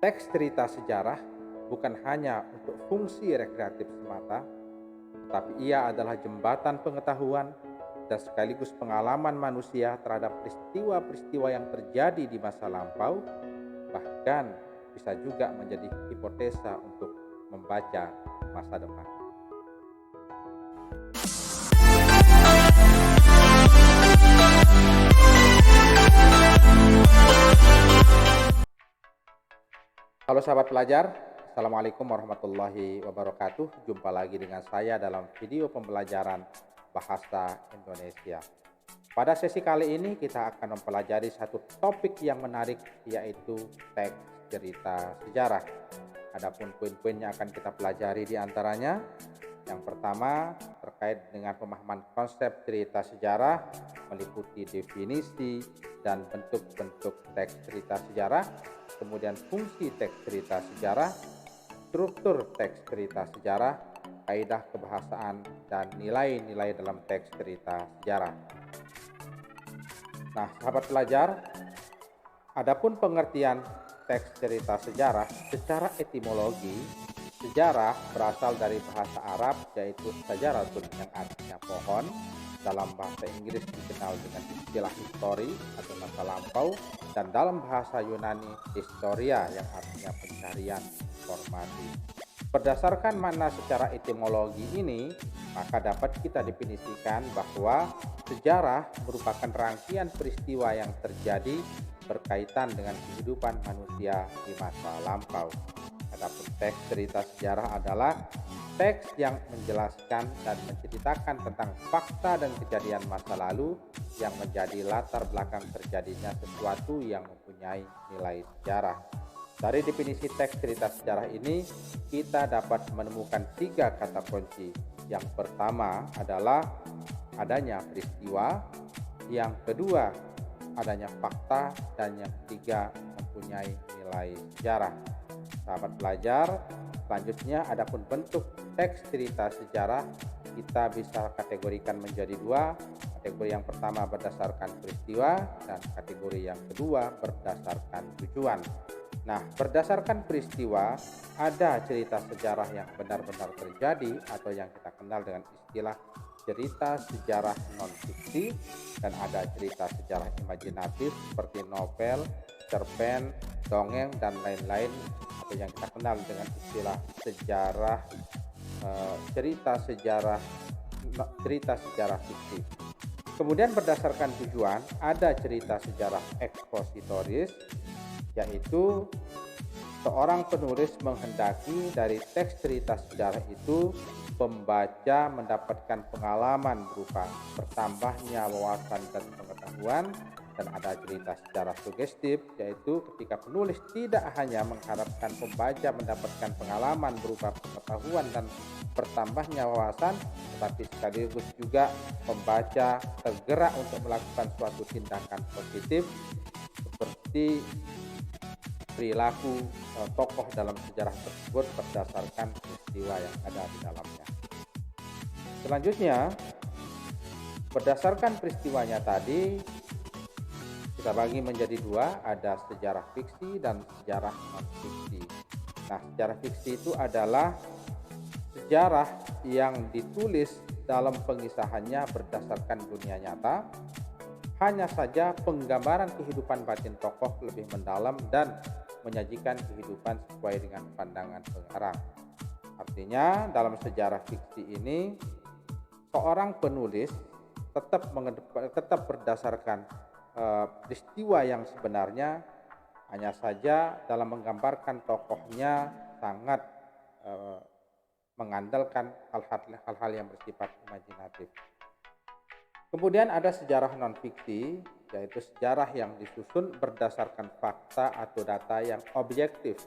Teks cerita sejarah bukan hanya untuk fungsi rekreatif semata, tetapi ia adalah jembatan pengetahuan dan sekaligus pengalaman manusia terhadap peristiwa-peristiwa yang terjadi di masa lampau, bahkan bisa juga menjadi hipotesa untuk membaca masa depan. Halo sahabat pelajar, Assalamualaikum warahmatullahi wabarakatuh. Jumpa lagi dengan saya dalam video pembelajaran bahasa Indonesia. Pada sesi kali ini kita akan mempelajari satu topik yang menarik, yaitu teks cerita sejarah. Adapun poin-poin yang akan kita pelajari di antaranya, yang pertama terkait dengan pemahaman konsep cerita sejarah, meliputi definisi dan bentuk-bentuk teks cerita sejarah, kemudian fungsi teks cerita sejarah, struktur teks cerita sejarah, kaidah kebahasaan, dan nilai-nilai dalam teks cerita sejarah. Nah, sahabat pelajar, adapun pengertian teks cerita sejarah secara etimologi, sejarah berasal dari bahasa Arab yaitu sajaratun yang artinya pohon, dalam bahasa Inggris dikenal dengan istilah history atau masa lampau, dan dalam bahasa Yunani historia yang artinya pencarian informasi. Berdasarkan makna secara etimologi ini, maka dapat kita definisikan bahwa sejarah merupakan rangkaian peristiwa yang terjadi berkaitan dengan kehidupan manusia di masa lampau. Adapun teks cerita sejarah adalah teks yang menjelaskan dan menceritakan tentang fakta dan kejadian masa lalu yang menjadi latar belakang terjadinya sesuatu yang mempunyai nilai sejarah. Dari definisi teks cerita sejarah ini, kita dapat menemukan 3 kata kunci. Yang pertama adalah adanya peristiwa, yang kedua adanya fakta, dan yang ketiga mempunyai nilai sejarah. Sahabat pelajar, selanjutnya adapun bentuk teks cerita sejarah kita bisa kategorikan menjadi 2. Kategori yang pertama berdasarkan peristiwa dan kategori yang kedua berdasarkan tujuan. Nah, berdasarkan peristiwa ada cerita sejarah yang benar-benar terjadi atau yang kita kenal dengan istilah cerita sejarah non-fiksi, dan ada cerita sejarah imajinatif seperti novel, cerpen, dongeng, dan lain-lain, atau yang kita kenal dengan istilah sejarah cerita sejarah fiksi. Kemudian berdasarkan tujuan ada cerita sejarah ekspositoris, yaitu seorang penulis menghendaki dari teks cerita sejarah itu pembaca mendapatkan pengalaman berupa bertambahnya wawasan dan pengetahuan. Dan ada cerita sejarah sugestif, yaitu ketika penulis tidak hanya mengharapkan pembaca mendapatkan pengalaman berupa pengetahuan dan bertambahnya wawasan, tetapi sekaligus juga pembaca tergerak untuk melakukan suatu tindakan positif seperti perilaku tokoh dalam sejarah tersebut berdasarkan peristiwa yang ada di dalamnya. Selanjutnya, berdasarkan peristiwanya tadi, kita bagi menjadi 2, ada sejarah fiksi dan sejarah non-fiksi. Nah, sejarah fiksi itu adalah sejarah yang ditulis dalam pengisahannya berdasarkan dunia nyata, hanya saja penggambaran kehidupan batin tokoh lebih mendalam dan menyajikan kehidupan sesuai dengan pandangan pengarang. Artinya, dalam sejarah fiksi ini, seorang penulis tetap berdasarkan peristiwa yang sebenarnya, hanya saja dalam menggambarkan tokohnya sangat mengandalkan hal-hal yang bersifat imajinatif. Kemudian ada sejarah non-fiksi, yaitu sejarah yang disusun berdasarkan fakta atau data yang objektif.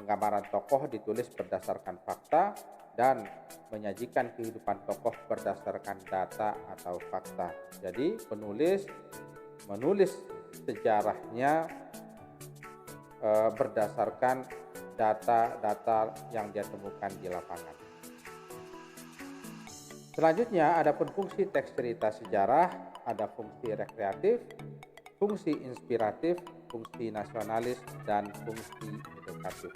Penggambaran tokoh ditulis berdasarkan fakta dan menyajikan kehidupan tokoh berdasarkan data atau fakta. Jadi penulis menulis sejarahnya berdasarkan data-data yang dia temukan di lapangan. Selanjutnya, adapun fungsi teks cerita sejarah, ada fungsi rekreatif, fungsi inspiratif, fungsi nasionalis, dan fungsi edukasi. edukatif.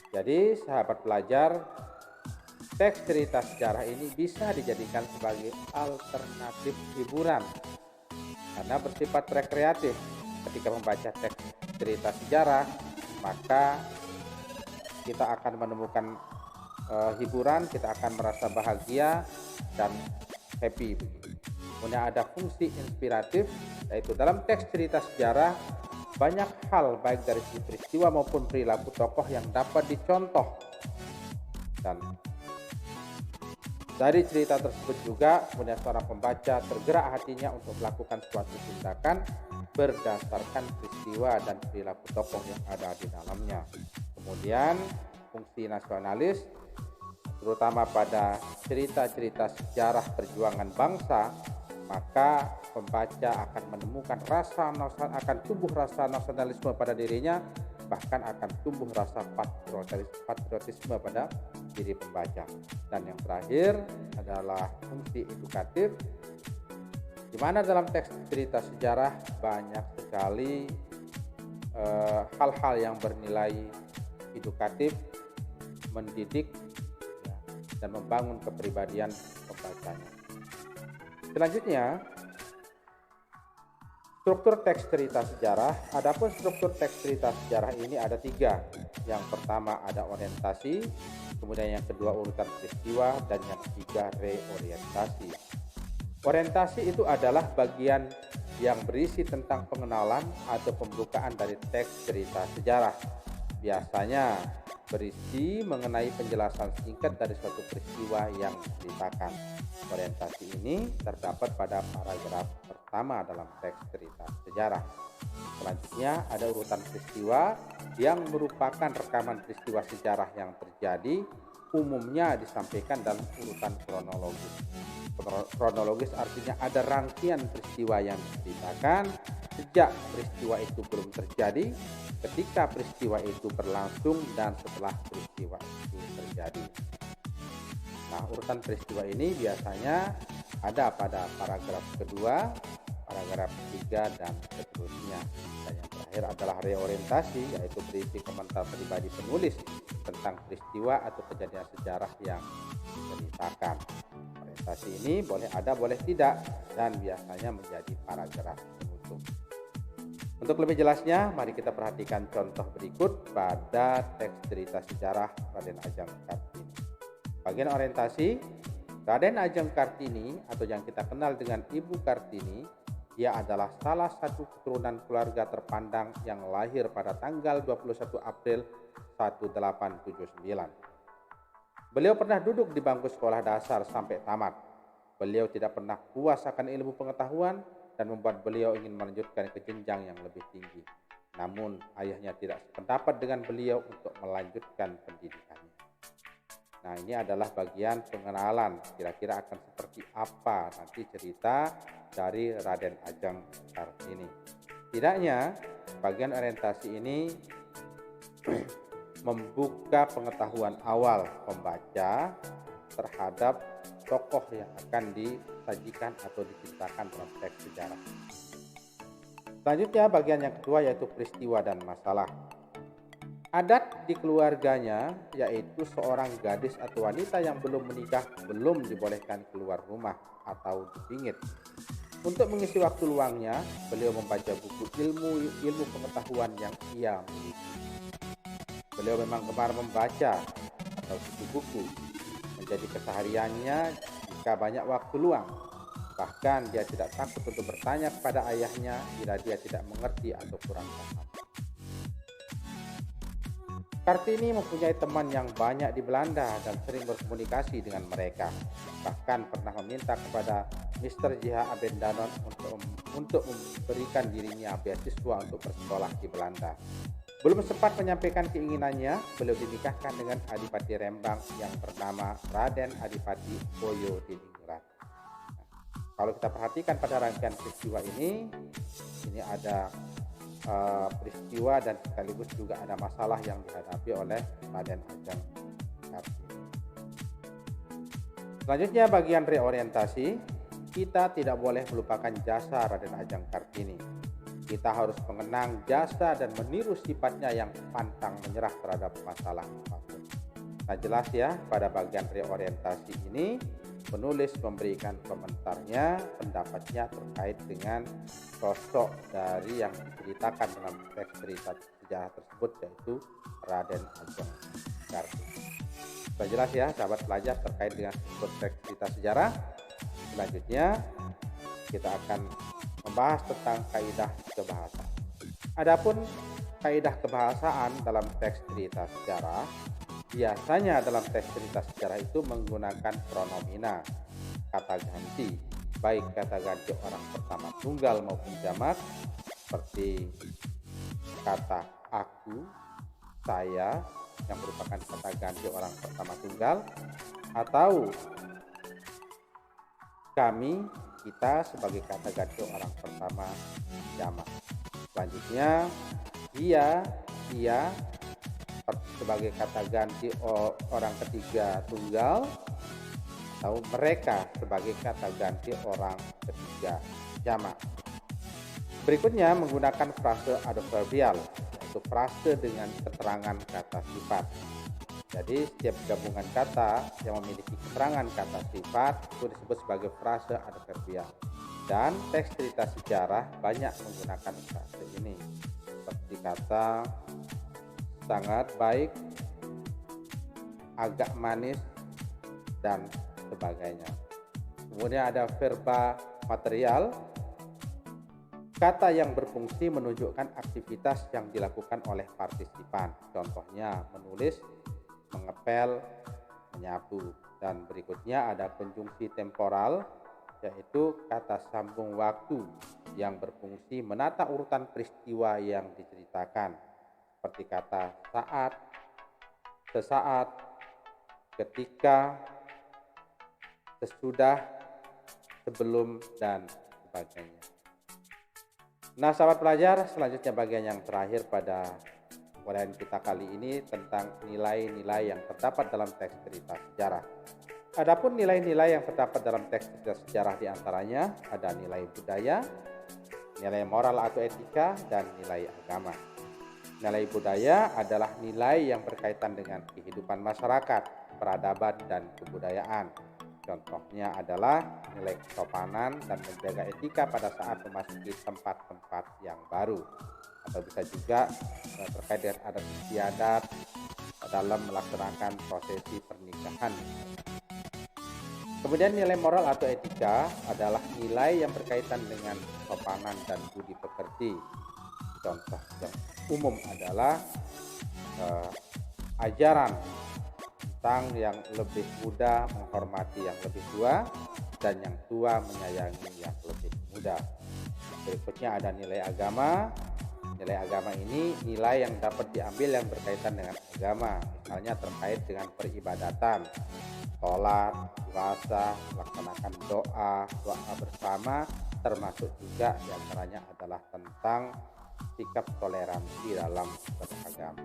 Jadi sahabat pelajar, teks cerita sejarah ini bisa dijadikan sebagai alternatif hiburan karena bersifat rekreatif. Ketika membaca teks cerita sejarah, maka kita akan menemukan hiburan, kita akan merasa bahagia dan happy. Kemudian ada fungsi inspiratif, yaitu dalam teks cerita sejarah banyak hal baik dari segi peristiwa maupun perilaku tokoh yang dapat dicontoh, dan dari cerita tersebut juga kemudian seorang pembaca tergerak hatinya untuk melakukan suatu tindakan berdasarkan peristiwa dan perilaku tokoh yang ada di dalamnya. Kemudian fungsi nasionalis, terutama pada cerita-cerita sejarah perjuangan bangsa, maka pembaca akan menemukan akan tumbuh rasa nasionalisme pada dirinya, bahkan akan tumbuh rasa patriotisme pada diri pembaca. Dan yang terakhir adalah fungsi edukatif, di mana dalam teks cerita sejarah banyak sekali hal-hal yang bernilai edukatif, mendidik, dan membangun kepribadian pembacanya. Selanjutnya, struktur teks cerita sejarah. Adapun struktur teks cerita sejarah ini ada 3. Yang pertama ada orientasi, kemudian yang kedua urutan peristiwa, dan yang ketiga reorientasi. Orientasi itu adalah bagian yang berisi tentang pengenalan atau pembukaan dari teks cerita sejarah. Biasanya berisi mengenai penjelasan singkat dari suatu peristiwa yang diceritakan. Orientasi ini terdapat pada paragraf pertama dalam teks cerita sejarah. Selanjutnya ada urutan peristiwa yang merupakan rekaman peristiwa sejarah yang terjadi, umumnya disampaikan dalam urutan kronologis. Kronologis artinya ada rangkaian peristiwa yang diceritakan sejak peristiwa itu belum terjadi, ketika peristiwa itu berlangsung, dan setelah peristiwa itu terjadi. Nah, urutan peristiwa ini biasanya ada pada paragraf kedua, paragraf 3, dan seterusnya. Dan yang terakhir adalah reorientasi, yaitu berisi komentar pribadi penulis tentang peristiwa atau kejadian sejarah yang diceritakan. Orientasi ini boleh ada, boleh tidak, dan biasanya menjadi paragraf penutup. Untuk lebih jelasnya, mari kita perhatikan contoh berikut pada teks cerita sejarah Raden Ajeng Kartini. Bagian orientasi, Raden Ajeng Kartini atau yang kita kenal dengan Ibu Kartini, dia adalah salah satu keturunan keluarga terpandang yang lahir pada tanggal 21 April 1879. Beliau pernah duduk di bangku sekolah dasar sampai tamat. Beliau tidak pernah puas akan ilmu pengetahuan dan membuat beliau ingin melanjutkan ke jenjang yang lebih tinggi. Namun ayahnya tidak sependapat dengan beliau untuk melanjutkan pendidikannya. Nah, ini adalah bagian pengenalan, kira-kira akan seperti apa nanti cerita dari Raden Ajeng Kartini. Setidaknya bagian orientasi ini membuka pengetahuan awal pembaca terhadap tokoh yang akan disajikan atau diceritakan dalam teks sejarah. Selanjutnya bagian yang kedua yaitu peristiwa dan masalah. Adat di keluarganya yaitu seorang gadis atau wanita yang belum menikah belum dibolehkan keluar rumah atau dipingit. Untuk mengisi waktu luangnya, beliau membaca buku ilmu pengetahuan yang ia miliki. Beliau memang gemar membaca atau buku-buku, menjadi kesehariannya jika banyak waktu luang. Bahkan dia tidak takut untuk bertanya kepada ayahnya bila dia tidak mengerti atau kurang paham. Kartini mempunyai teman yang banyak di Belanda dan sering berkomunikasi dengan mereka. Bahkan pernah meminta kepada Mr. J.H. Abendanon untuk memberikan dirinya beasiswa untuk bersekolah di Belanda. Belum sempat menyampaikan keinginannya, beliau dinikahkan dengan Adipati Rembang yang bernama Raden Adipati Boyo Diningrat. Kalau kita perhatikan pada rangkaian peristiwa ini ada peristiwa dan sekaligus juga ada masalah yang dihadapi oleh Raden Ajeng Kartini. Selanjutnya bagian reorientasi, kita tidak boleh melupakan jasa Raden Ajeng Kartini. Kita harus mengenang jasa dan meniru sifatnya yang pantang menyerah terhadap masalah apapun. Nah, jelas ya, pada bagian reorientasi ini penulis memberikan komentarnya, pendapatnya terkait dengan sosok dari yang diceritakan dalam teks cerita sejarah tersebut, yaitu Raden Ajeng Kartini. Sudah jelas ya sahabat pelajar terkait dengan teks cerita sejarah. Selanjutnya kita akan membahas tentang kaidah kebahasaan. Adapun kaidah kebahasaan dalam teks cerita sejarah, biasanya dalam teks cerita sejarah itu menggunakan pronomina, kata ganti, baik kata ganti orang pertama tunggal maupun jamak, seperti kata aku, saya yang merupakan kata ganti orang pertama tunggal, atau kami, kita sebagai kata ganti orang pertama jamak. Selanjutnya dia, ia sebagai kata ganti orang ketiga tunggal, atau mereka sebagai kata ganti orang ketiga jamak. Berikutnya menggunakan frase adverbial, yaitu frase dengan keterangan kata sifat. Jadi setiap gabungan kata yang memiliki keterangan kata sifat itu disebut sebagai frase adverbial. Dan teks cerita sejarah banyak menggunakan frase ini, seperti kata sangat baik, agak manis, dan sebagainya. Kemudian ada verba material, kata yang berfungsi menunjukkan aktivitas yang dilakukan oleh partisipan. Contohnya menulis, mengepel, menyapu. Dan berikutnya ada konjungsi temporal, yaitu kata sambung waktu yang berfungsi menata urutan peristiwa yang diceritakan, seperti kata saat, sesaat, ketika, sesudah, sebelum, dan sebagainya. Nah, sahabat pelajar, selanjutnya bagian yang terakhir pada uraian kita kali ini tentang nilai-nilai yang terdapat dalam teks cerita sejarah. Adapun nilai-nilai yang terdapat dalam teks cerita sejarah diantaranya ada nilai budaya, nilai moral atau etika, dan nilai agama. Nilai budaya adalah nilai yang berkaitan dengan kehidupan masyarakat, peradaban, dan kebudayaan. Contohnya adalah nilai kesopanan dan menjaga etika pada saat memasuki tempat-tempat yang baru. Atau bisa juga terkait dengan adat istiadat dalam melaksanakan prosesi pernikahan. Kemudian nilai moral atau etika adalah nilai yang berkaitan dengan kesopanan dan budi pekerti. Contoh yang umum adalah ajaran tentang yang lebih muda menghormati yang lebih tua dan yang tua menyayangi yang lebih muda. Berikutnya ada nilai agama. Nilai agama ini nilai yang dapat diambil yang berkaitan dengan agama, misalnya terkait dengan peribadatan, sholat, puasa, melaksanakan doa bersama, termasuk juga diantaranya adalah tentang sikap toleransi dalam beragama.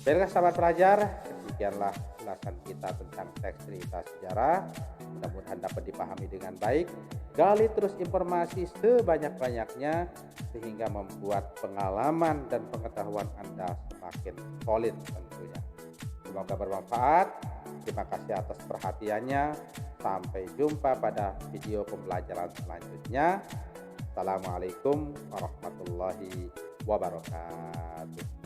Baiklah sahabat pelajar, demikianlah ulasan kita tentang teks cerita sejarah. Mudah-mudahan dapat dipahami dengan baik. Gali terus informasi sebanyak-banyaknya sehingga membuat pengalaman dan pengetahuan Anda semakin solid tentunya. Semoga bermanfaat. Terima kasih atas perhatiannya. Sampai jumpa pada video pembelajaran selanjutnya. Assalamualaikum warahmatullahi wabarakatuh.